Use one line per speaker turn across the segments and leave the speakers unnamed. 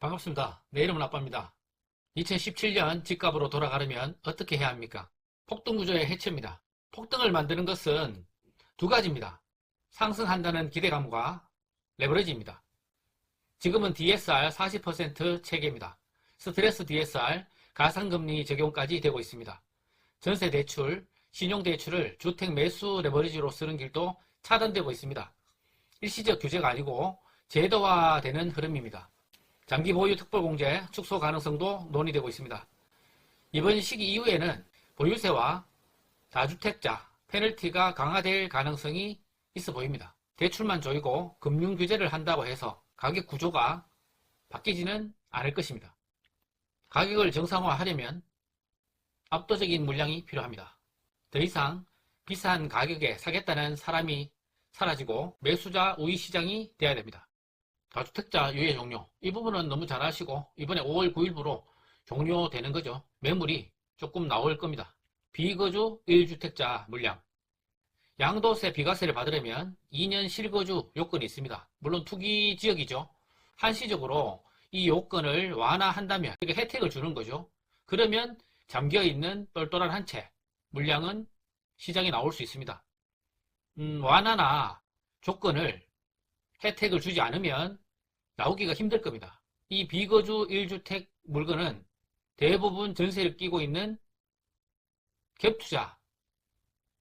반갑습니다. 내 이름은 아빠입니다. 2017년 집값으로 돌아가려면 어떻게 해야 합니까? 폭등구조의 해체입니다. 폭등을 만드는 것은 두 가지입니다. 상승한다는 기대감과 레버리지입니다. 지금은 DSR 40% 체계입니다. 스트레스 DSR, 가상금리 적용까지 되고 있습니다. 전세대출, 신용대출을 주택 매수 레버리지로 쓰는 길도 차단되고 있습니다. 일시적 규제가 아니고 제도화되는 흐름입니다. 장기 보유 특별공제 축소 가능성도 논의되고 있습니다. 이번 시기 이후에는 보유세와 다주택자 페널티가 강화될 가능성이 있어 보입니다. 대출만 조이고 금융 규제를 한다고 해서 가격 구조가 바뀌지는 않을 것입니다. 가격을 정상화하려면 압도적인 물량이 필요합니다. 더 이상 비싼 가격에 사겠다는 사람이 사라지고 매수자 우위 시장이 돼야 됩니다. 다주택자 유예 종료, 이 부분은 너무 잘 아시고 이번에 5월 9일부로 종료되는 거죠. 매물이 조금 나올 겁니다. 비거주 1주택자 물량, 양도세 비과세를 받으려면 2년 실거주 요건이 있습니다. 물론 투기 지역이죠. 한시적으로 이 요건을 완화한다면 이게 혜택을 주는 거죠. 그러면 잠겨있는 똘똘한 한 채 물량은 시장에 나올 수 있습니다. 완화나 조건을 혜택을 주지 않으면 나오기가 힘들 겁니다. 이 비거주 1주택 물건은 대부분 전세를 끼고 있는 갭투자,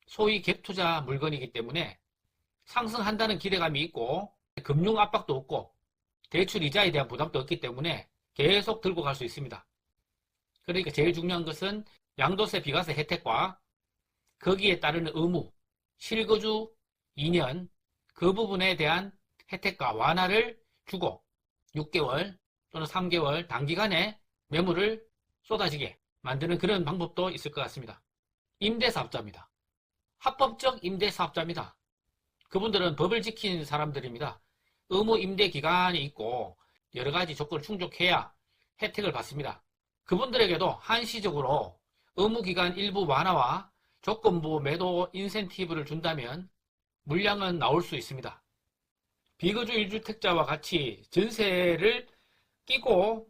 소위 갭투자 물건이기 때문에 상승한다는 기대감이 있고 금융 압박도 없고 대출 이자에 대한 부담도 없기 때문에 계속 들고 갈 수 있습니다. 그러니까 제일 중요한 것은 양도세 비과세 혜택과 거기에 따르는 의무, 실거주 2년 그 부분에 대한 혜택과 완화를 주고 6개월 또는 3개월 단기간에 매물을 쏟아지게 만드는 그런 방법도 있을 것 같습니다. 임대사업자입니다. 합법적 임대사업자입니다. 그분들은 법을 지킨 사람들입니다. 의무 임대 기간이 있고 여러 가지 조건을 충족해야 혜택을 받습니다. 그분들에게도 한시적으로 의무 기간 일부 완화와 조건부 매도 인센티브를 준다면 물량은 나올 수 있습니다. 비거주 1주택자와 같이 전세를 끼고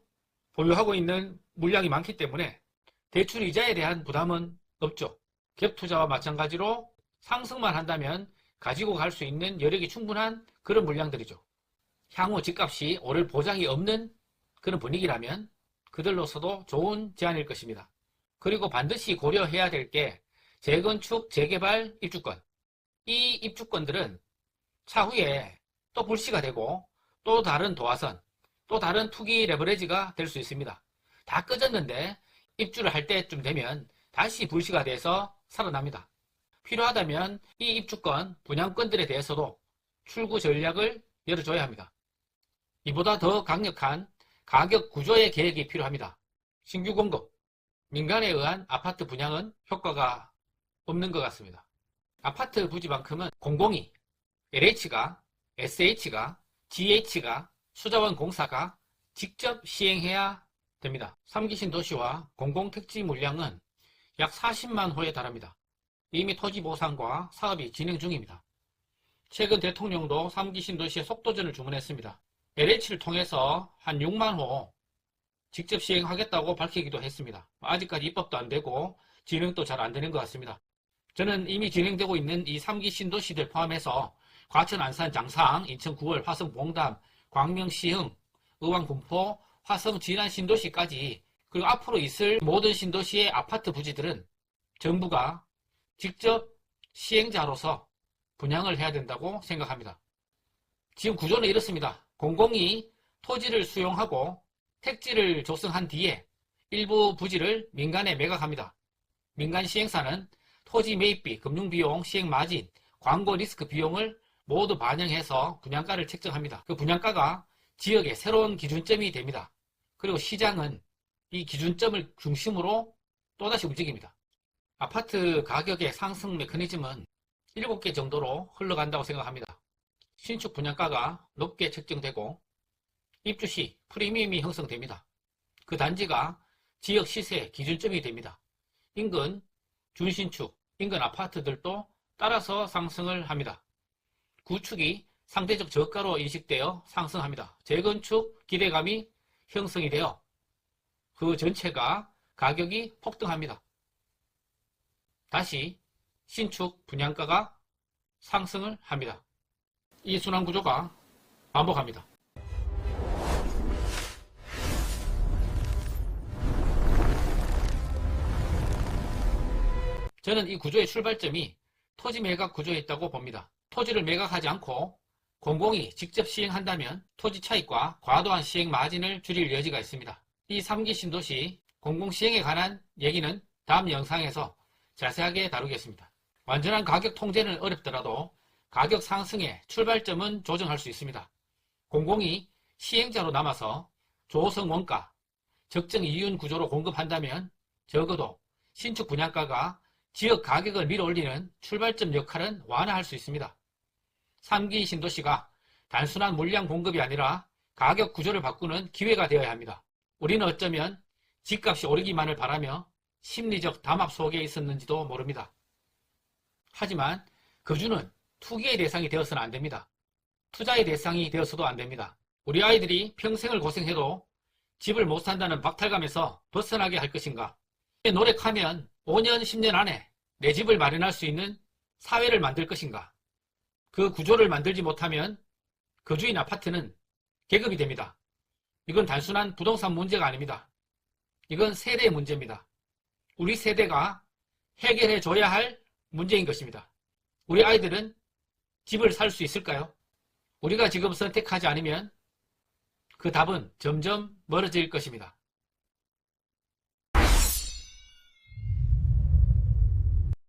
보유하고 있는 물량이 많기 때문에 대출 이자에 대한 부담은 없죠. 갭투자와 마찬가지로 상승만 한다면 가지고 갈 수 있는 여력이 충분한 그런 물량들이죠. 향후 집값이 오를 보장이 없는 그런 분위기라면 그들로서도 좋은 제안일 것입니다. 그리고 반드시 고려해야 될 게 재건축, 재개발 입주권. 이 입주권들은 차후에 또 불씨가 되고 또 다른 도화선, 또 다른 투기 레버리지가 될 수 있습니다. 다 꺼졌는데 입주를 할 때쯤 되면 다시 불씨가 돼서 살아납니다. 필요하다면 이 입주권, 분양권들에 대해서도 출구 전략을 열어줘야 합니다. 이보다 더 강력한 가격 구조의 계획이 필요합니다. 신규 공급, 민간에 의한 아파트 분양은 효과가 없는 것 같습니다. 아파트 부지만큼은 공공이, LH가, SH가, GH가, 수자원 공사가 직접 시행해야 됩니다. 3기 신도시와 공공택지 물량은 약 40만 호에 달합니다. 이미 토지 보상과 사업이 진행 중입니다. 최근 대통령도 3기 신도시의 속도전을 주문했습니다. LH를 통해서 한 6만 호 직접 시행하겠다고 밝히기도 했습니다. 아직까지 입법도 안 되고 진행도 잘 안 되는 것 같습니다. 저는 이미 진행되고 있는 이 3기 신도시들 포함해서 과천, 안산, 장상, 인천 9월, 화성, 봉담, 광명, 시흥, 의왕, 군포, 화성, 진안 신도시까지 그리고 앞으로 있을 모든 신도시의 아파트 부지들은 정부가 직접 시행자로서 분양을 해야 된다고 생각합니다. 지금 구조는 이렇습니다. 공공이 토지를 수용하고 택지를 조성한 뒤에 일부 부지를 민간에 매각합니다. 민간 시행사는 토지 매입비, 금융비용, 시행마진, 광고 리스크 비용을 모두 반영해서 분양가를 책정합니다. 그 분양가가 지역의 새로운 기준점이 됩니다. 그리고 시장은 이 기준점을 중심으로 또다시 움직입니다. 아파트 가격의 상승 메커니즘은 7개 정도로 흘러간다고 생각합니다. 신축 분양가가 높게 책정되고 입주 시 프리미엄이 형성됩니다. 그 단지가 지역 시세 기준점이 됩니다. 인근 준신축, 인근 아파트들도 따라서 상승을 합니다. 구축이 상대적 저가로 인식되어 상승합니다. 재건축 기대감이 형성이 되어 그 전체가 가격이 폭등합니다. 다시 신축 분양가가 상승을 합니다. 이 순환구조가 반복합니다. 저는 이 구조의 출발점이 토지 매각 구조에 있다고 봅니다. 토지를 매각하지 않고 공공이 직접 시행한다면 토지 차익과 과도한 시행 마진을 줄일 여지가 있습니다. 이 3기 신도시 공공시행에 관한 얘기는 다음 영상에서 자세하게 다루겠습니다. 완전한 가격 통제는 어렵더라도 가격 상승의 출발점은 조정할 수 있습니다. 공공이 시행자로 남아서 조성 원가, 적정 이윤 구조로 공급한다면 적어도 신축 분양가가 지역 가격을 밀어올리는 출발점 역할은 완화할 수 있습니다. 3기 신도시가 단순한 물량 공급이 아니라 가격 구조를 바꾸는 기회가 되어야 합니다. 우리는 어쩌면 집값이 오르기만을 바라며 심리적 담합 속에 있었는지도 모릅니다. 하지만 거주는 투기의 대상이 되어서는 안 됩니다. 투자의 대상이 되어서도 안 됩니다. 우리 아이들이 평생을 고생해도 집을 못 산다는 박탈감에서 벗어나게 할 것인가? 노력하면 5년, 10년 안에 내 집을 마련할 수 있는 사회를 만들 것인가? 그 구조를 만들지 못하면 거주인 아파트는 계급이 됩니다. 이건 단순한 부동산 문제가 아닙니다. 이건 세대의 문제입니다. 우리 세대가 해결해 줘야 할 문제인 것입니다. 우리 아이들은 집을 살 수 있을까요? 우리가 지금 선택하지 않으면 그 답은 점점 멀어질 것입니다.